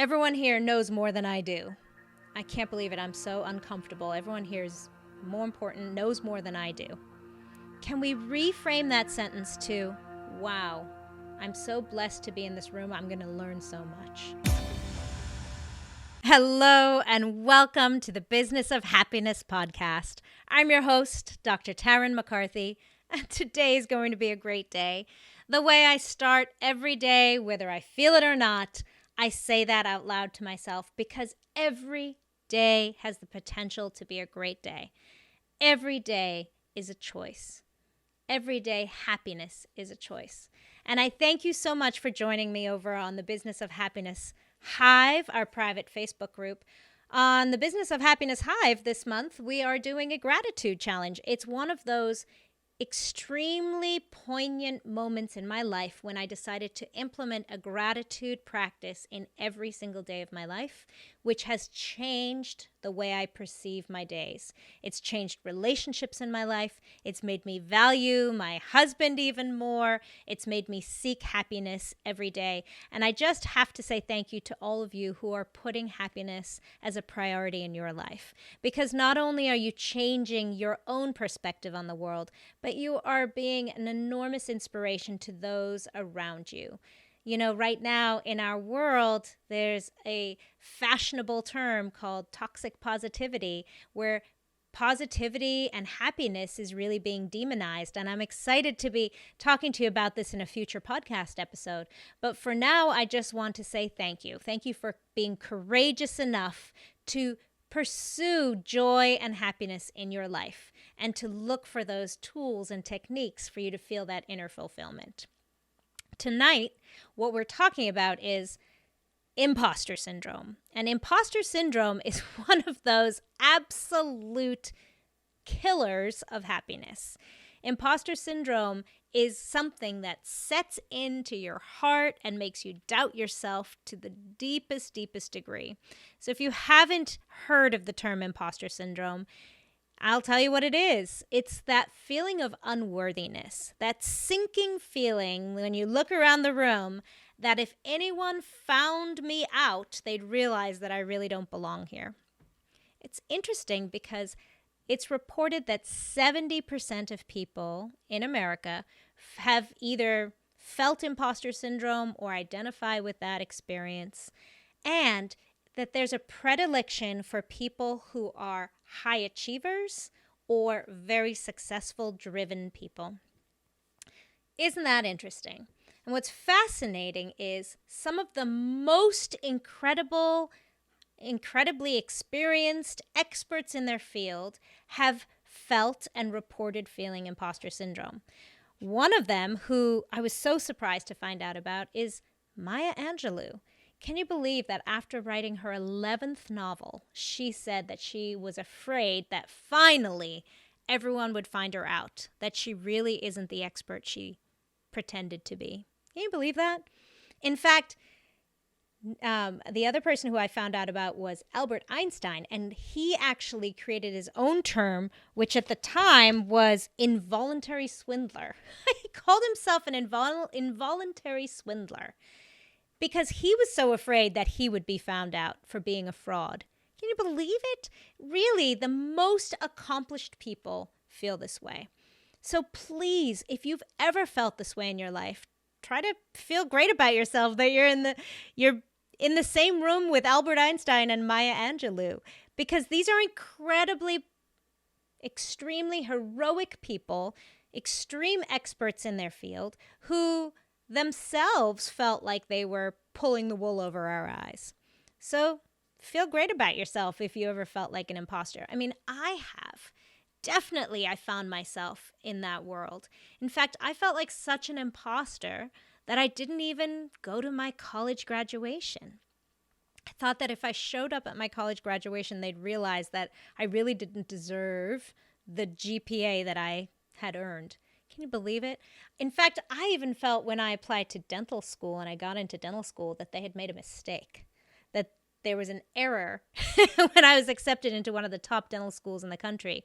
Everyone here knows more than I do. I can't believe it. I'm so uncomfortable. Everyone here is more important, knows more than I do. Can we reframe that sentence to, wow, I'm so blessed to be in this room. I'm going to learn so much. Hello and welcome to the Business of Happiness podcast. I'm your host, Dr. Tarryn MacCarthy, and today is going to be a great day. The way I start every day, whether I feel it or not, I say that out loud to myself because every day has the potential to be a great day. Every day is a choice. Every day happiness is a choice. And I thank you so much for joining me over on the Business of Happiness Hive, our private Facebook group. On the Business of Happiness Hive this month, we are doing a gratitude challenge. It's one of those extremely poignant moments in my life when I decided to implement a gratitude practice in every single day of my life, which has changed the way I perceive my days. It's changed relationships in my life. It's made me value my husband even more. It's made me seek happiness every day. And I just have to say thank you to all of you who are putting happiness as a priority in your life. Because not only are you changing your own perspective on the world, but you are being an enormous inspiration to those around you. You know, right now in our world, there's a fashionable term called toxic positivity, where positivity and happiness is really being demonized. And I'm excited to be talking to you about this in a future podcast episode. But for now, I just want to say thank you. Thank you for being courageous enough to pursue joy and happiness in your life and to look for those tools and techniques for you to feel that inner fulfillment. Tonight, what we're talking about is imposter syndrome. And imposter syndrome is one of those absolute killers of happiness. Imposter syndrome is something that sets into your heart and makes you doubt yourself to the deepest, deepest degree. So if you haven't heard of the term imposter syndrome, I'll tell you what it is. It's that feeling of unworthiness, that sinking feeling when you look around the room that if anyone found me out, they'd realize that I really don't belong here. It's interesting because it's reported that 70% of people in America have either felt imposter syndrome or identify with that experience, and that there's a predilection for people who are high achievers or very successful, driven people. Isn't that interesting? And what's fascinating is some of the most incredibly experienced experts in their field have felt and reported feeling imposter syndrome. One of them, who I was so surprised to find out about, is Maya Angelou. Can you believe that after writing her 11th novel, she said that she was afraid that finally everyone would find her out, that she really isn't the expert she pretended to be? Can you believe that? In fact, the other person who I found out about was Albert Einstein, and he actually created his own term, which at the time was involuntary swindler. He called himself an involuntary swindler, because he was so afraid that he would be found out for being a fraud. Can you believe it? Really, the most accomplished people feel this way. So please, if you've ever felt this way in your life, try to feel great about yourself that you're in the same room with Albert Einstein and Maya Angelou, because these are extremely heroic people, extreme experts in their field, who themselves felt like they were pulling the wool over our eyes. So feel great about yourself if you ever felt like an imposter. I mean, I have. Definitely, I found myself in that world. In fact, I felt like such an imposter that I didn't even go to my college graduation. I thought that if I showed up at my college graduation, they'd realize that I really didn't deserve the GPA that I had earned. Can you believe it? In fact, I even felt when I applied to dental school and I got into dental school that they had made a mistake, that there was an error when I was accepted into one of the top dental schools in the country.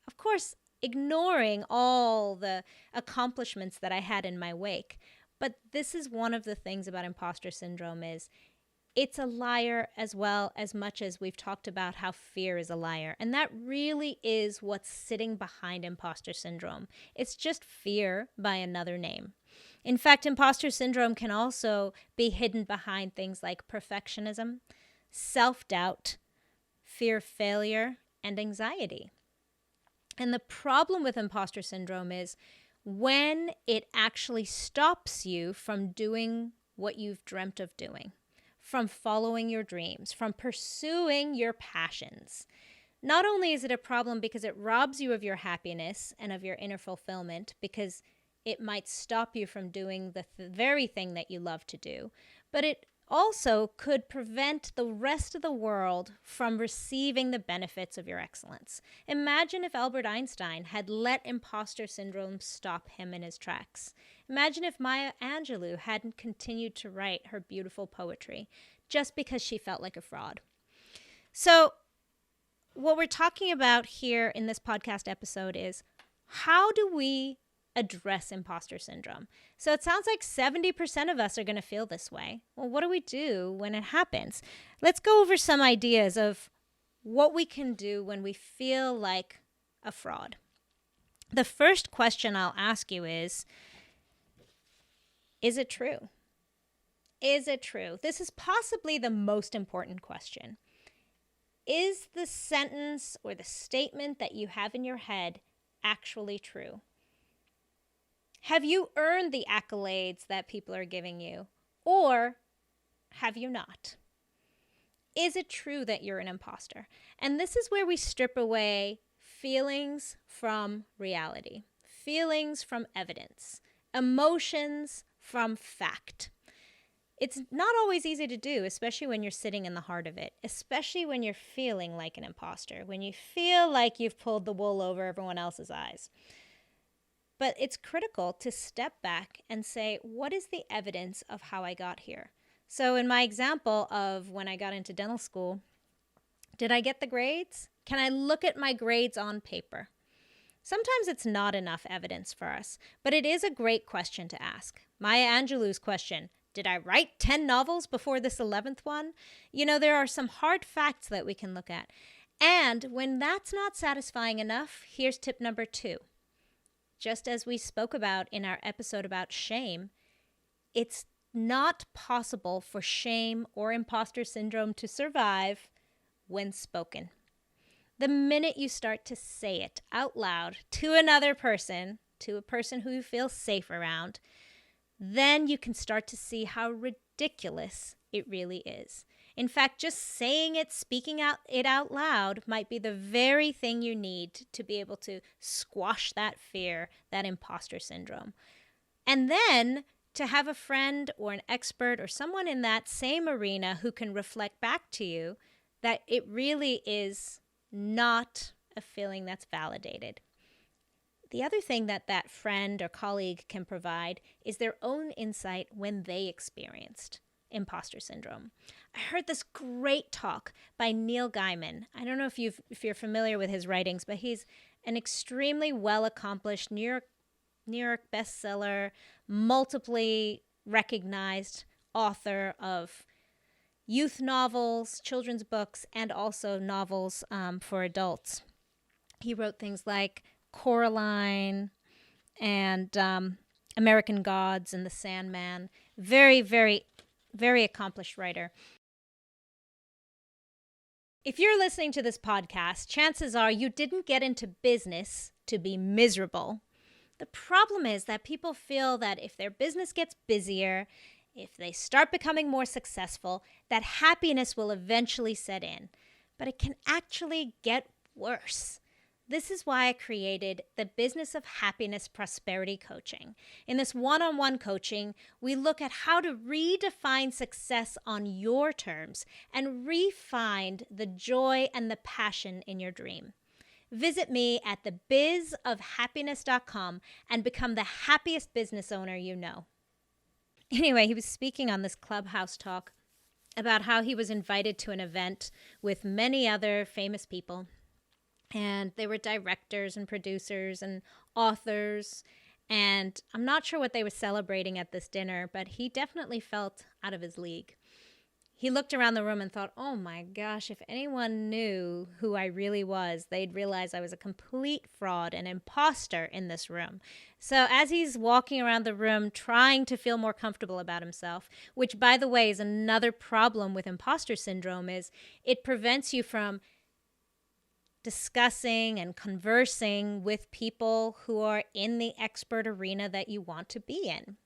Of course, ignoring all the accomplishments that I had in my wake. But this is one of the things about imposter syndrome is it's a liar as well, as much as we've talked about how fear is a liar. And that really is what's sitting behind imposter syndrome. It's just fear by another name. In fact, imposter syndrome can also be hidden behind things like perfectionism, self-doubt, fear of failure, and anxiety. And the problem with imposter syndrome is when it actually stops you from doing what you've dreamt of doing, from following your dreams, from pursuing your passions. Not only is it a problem because it robs you of your happiness and of your inner fulfillment, because it might stop you from doing the very thing that you love to do, but it also could prevent the rest of the world from receiving the benefits of your excellence. Imagine if Albert Einstein had let imposter syndrome stop him in his tracks. Imagine if Maya Angelou hadn't continued to write her beautiful poetry just because she felt like a fraud. So what we're talking about here in this podcast episode is, how do we address imposter syndrome? So it sounds like 70% of us are going to feel this way. Well, what do we do when it happens? Let's go over some ideas of what we can do when we feel like a fraud. The first question I'll ask you is it true? Is it true? This is possibly the most important question. Is the sentence or the statement that you have in your head actually true? Have you earned the accolades that people are giving you, or have you not? Is it true that you're an imposter? And this is where we strip away feelings from reality, feelings from evidence, emotions from fact. It's not always easy to do, especially when you're sitting in the heart of it, especially when you're feeling like an imposter, when you feel like you've pulled the wool over everyone else's eyes. But it's critical to step back and say, what is the evidence of how I got here? So in my example of when I got into dental school, did I get the grades? Can I look at my grades on paper? Sometimes it's not enough evidence for us, but it is a great question to ask. Maya Angelou's question, did I write 10 novels before this 11th one? You know, there are some hard facts that we can look at. And when that's not satisfying enough, here's tip number 2. Just as we spoke about in our episode about shame, it's not possible for shame or imposter syndrome to survive when spoken. The minute you start to say it out loud to another person, to a person who you feel safe around, then you can start to see how ridiculous it really is. In fact, just saying it, speaking it out loud might be the very thing you need to be able to squash that fear, that imposter syndrome. And then to have a friend or an expert or someone in that same arena who can reflect back to you that it really is not a feeling that's validated. The other thing that friend or colleague can provide is their own insight when they experienced imposter syndrome. I heard this great talk by Neil Gaiman. I don't know if you're familiar with his writings, but he's an extremely well-accomplished New York bestseller, multiply recognized author of youth novels, children's books, and also novels for adults. He wrote things like Coraline and American Gods and The Sandman. Very, very, very accomplished writer. If you're listening to this podcast, chances are you didn't get into business to be miserable. The problem is that people feel that if their business gets busier, if they start becoming more successful, that happiness will eventually set in. But it can actually get worse. This is why I created the Business of Happiness Prosperity Coaching. In this one-on-one coaching, we look at how to redefine success on your terms and re-find the joy and the passion in your dream. Visit me at thebizofhappiness.com and become the happiest business owner you know. Anyway, he was speaking on this Clubhouse talk about how he was invited to an event with many other famous people. And they were directors and producers and authors. And I'm not sure what they were celebrating at this dinner, but he definitely felt out of his league. he looked around the room and thought, oh my gosh, if anyone knew who I really was, they'd realize I was a complete fraud, an imposter in this room. So as he's walking around the room trying to feel more comfortable about himself, which by the way is another problem with imposter syndrome, is it prevents you from discussing and conversing with people who are in the expert arena that you want to be in.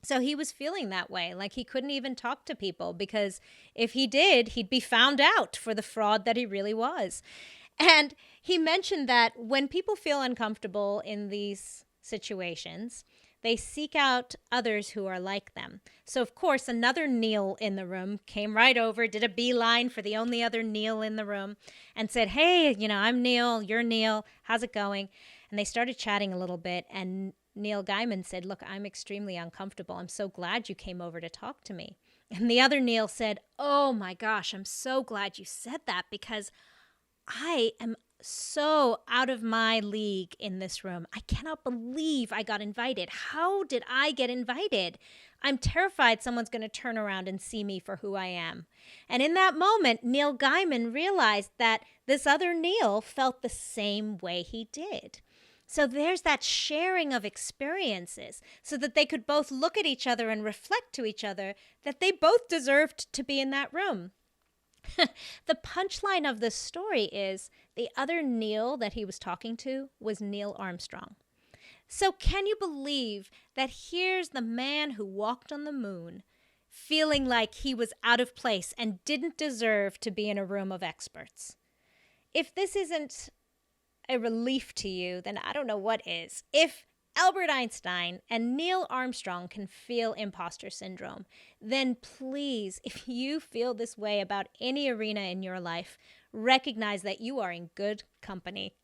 So he was feeling that way, like he couldn't even talk to people because if he did, he'd be found out for the fraud that he really was. And he mentioned that when people feel uncomfortable in these situations, they seek out others who are like them. So, of course, another Neil in the room came right over, did a beeline for the only other Neil in the room and said, hey, I'm Neil, you're Neil, how's it going? And they started chatting a little bit, and Neil Gaiman said, look, I'm extremely uncomfortable. I'm so glad you came over to talk to me. And the other Neil said, oh my gosh, I'm so glad you said that because I am so out of my league in this room. I cannot believe I got invited. How did I get invited? I'm terrified someone's going to turn around and see me for who I am. And in that moment, Neil Gaiman realized that this other Neil felt the same way he did. So there's that sharing of experiences so that they could both look at each other and reflect to each other that they both deserved to be in that room. The punchline of this story is the other Neil that he was talking to was Neil Armstrong. So can you believe that here's the man who walked on the moon feeling like he was out of place and didn't deserve to be in a room of experts? If this isn't a relief to you, then I don't know what is. If Albert Einstein and Neil Armstrong can feel imposter syndrome, then please, if you feel this way about any arena in your life, recognize that you are in good company.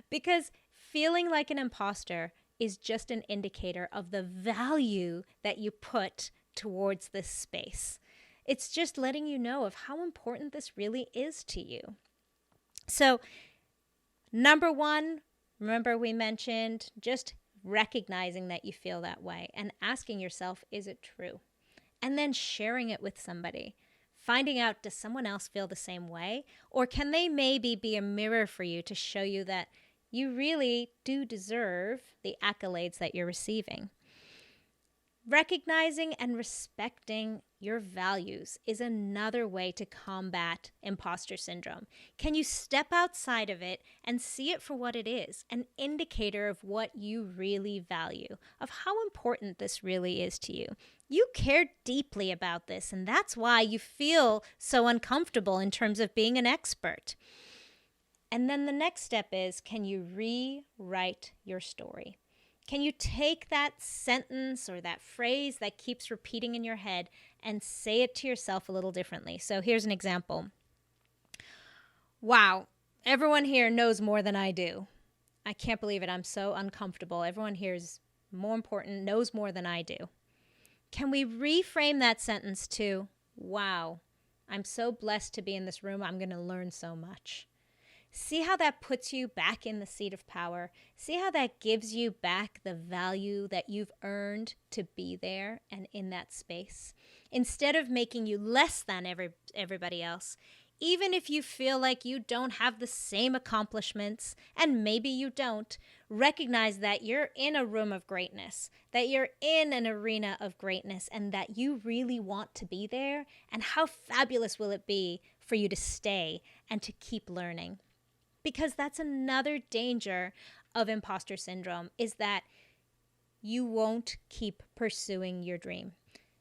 Because feeling like an imposter is just an indicator of the value that you put towards this space. It's just letting you know of how important this really is to you. So, number one, remember we mentioned just recognizing that you feel that way and asking yourself, is it true? And then sharing it with somebody. Finding out, does someone else feel the same way? Or can they maybe be a mirror for you to show you that you really do deserve the accolades that you're receiving? Recognizing and respecting your values is another way to combat imposter syndrome. Can you step outside of it and see it for what it is, an indicator of what you really value, of how important this really is to you? You care deeply about this, and that's why you feel so uncomfortable in terms of being an expert. And then the next step is, can you rewrite your story? Can you take that sentence or that phrase that keeps repeating in your head and say it to yourself a little differently? So here's an example. Wow, everyone here knows more than I do. I can't believe it. I'm so uncomfortable. Everyone here is more important, knows more than I do. Can we reframe that sentence to, wow, I'm so blessed to be in this room. I'm going to learn so much. See how that puts you back in the seat of power. See how that gives you back the value that you've earned to be there and in that space. Instead of making you less than everybody else, even if you feel like you don't have the same accomplishments, and maybe you don't, recognize that you're in a room of greatness, that you're in an arena of greatness, and that you really want to be there. And how fabulous will it be for you to stay and to keep learning? Because that's another danger of imposter syndrome, is that you won't keep pursuing your dream.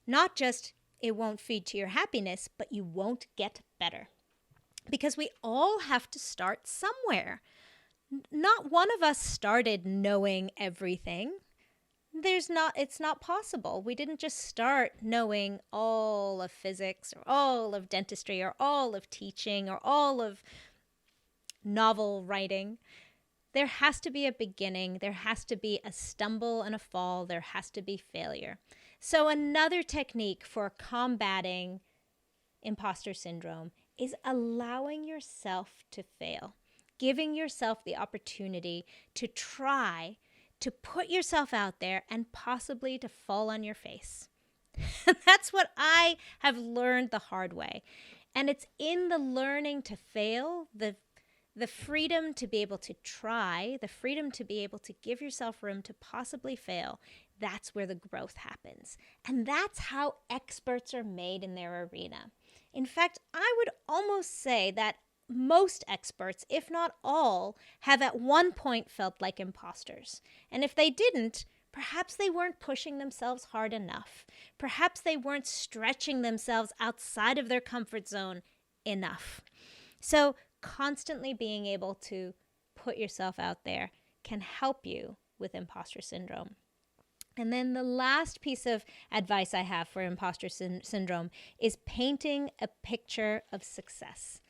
Not just it won't feed to your happiness, but you won't get better. Because we all have to start somewhere. Not one of us started knowing everything. It's not possible. We didn't just start knowing all of physics or all of dentistry or all of teaching or all of novel writing. There has to be a beginning. There has to be a stumble and a fall. There has to be failure. So another technique for combating imposter syndrome is allowing yourself to fail, giving yourself the opportunity to try to put yourself out there and possibly to fall on your face. That's what I have learned the hard way. And it's in the learning to fail, the freedom to be able to try, the freedom to be able to give yourself room to possibly fail. That's where the growth happens. And that's how experts are made in their arena. In fact, I would almost say that most experts, if not all, have at one point felt like imposters. And if they didn't, perhaps they weren't pushing themselves hard enough. Perhaps they weren't stretching themselves outside of their comfort zone enough. So, constantly being able to put yourself out there can help you with imposter syndrome. And then the last piece of advice I have for imposter syndrome is painting a picture of success,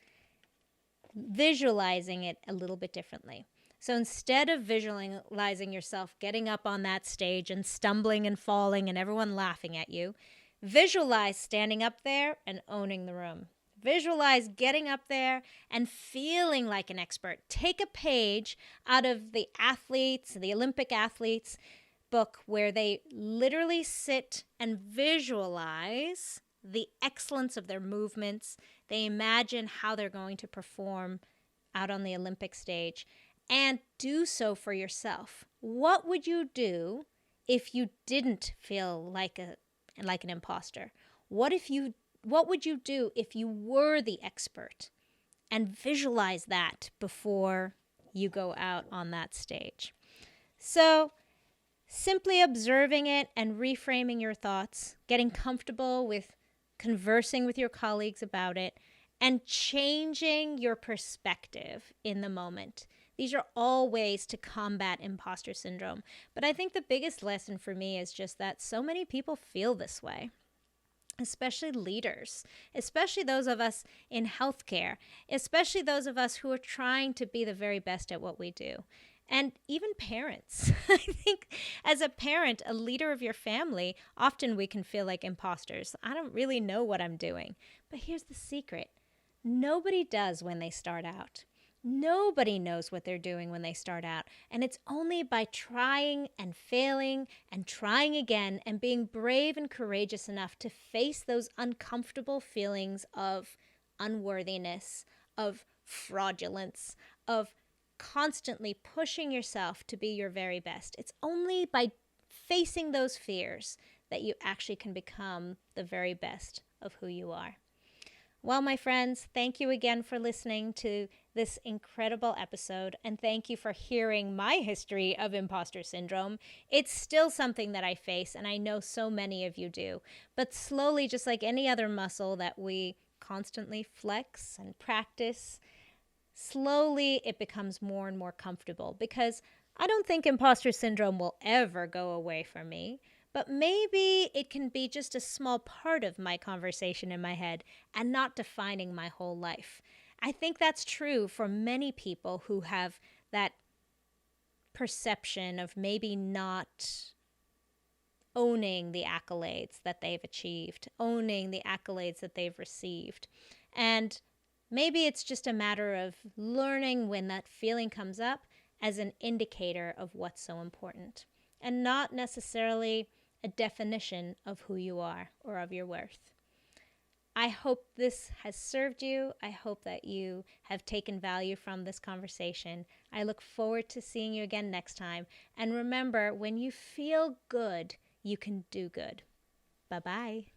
visualizing it a little bit differently. So instead of visualizing yourself getting up on that stage and stumbling and falling and everyone laughing at you, visualize standing up there and owning the room. Visualize getting up there and feeling like an expert. Take a page out of the Olympic athletes' book where they literally sit and visualize the excellence of their movements. They imagine how they're going to perform out on the Olympic stage and do so for yourself. What would you do if you didn't feel like an imposter? What would you do if you were the expert? And visualize that before you go out on that stage. So, simply observing it and reframing your thoughts, getting comfortable with conversing with your colleagues about it, and changing your perspective in the moment. These are all ways to combat imposter syndrome. But I think the biggest lesson for me is just that so many people feel this way, especially leaders, especially those of us in healthcare, especially those of us who are trying to be the very best at what we do. And even parents. I think as a parent, a leader of your family, often we can feel like imposters. I don't really know what I'm doing. But here's the secret. Nobody does when they start out. Nobody knows what they're doing when they start out. And it's only by trying and failing and trying again and being brave and courageous enough to face those uncomfortable feelings of unworthiness, of fraudulence, of constantly pushing yourself to be your very best. It's only by facing those fears that you actually can become the very best of who you are. Well, my friends, thank you again for listening to this incredible episode, and thank you for hearing my history of imposter syndrome. It's still something that I face, and I know so many of you do. But slowly, just like any other muscle that we constantly flex and practice, slowly it becomes more and more comfortable, because I don't think imposter syndrome will ever go away from me. But maybe it can be just a small part of my conversation in my head and not defining my whole life. I think that's true for many people who have that perception of maybe not owning the accolades that they've achieved, owning the accolades that they've received. And maybe it's just a matter of learning when that feeling comes up as an indicator of what's so important, and not necessarily a definition of who you are or of your worth. I hope this has served you. I hope that you have taken value from this conversation. I look forward to seeing you again next time. And remember, when you feel good, you can do good. Bye-bye.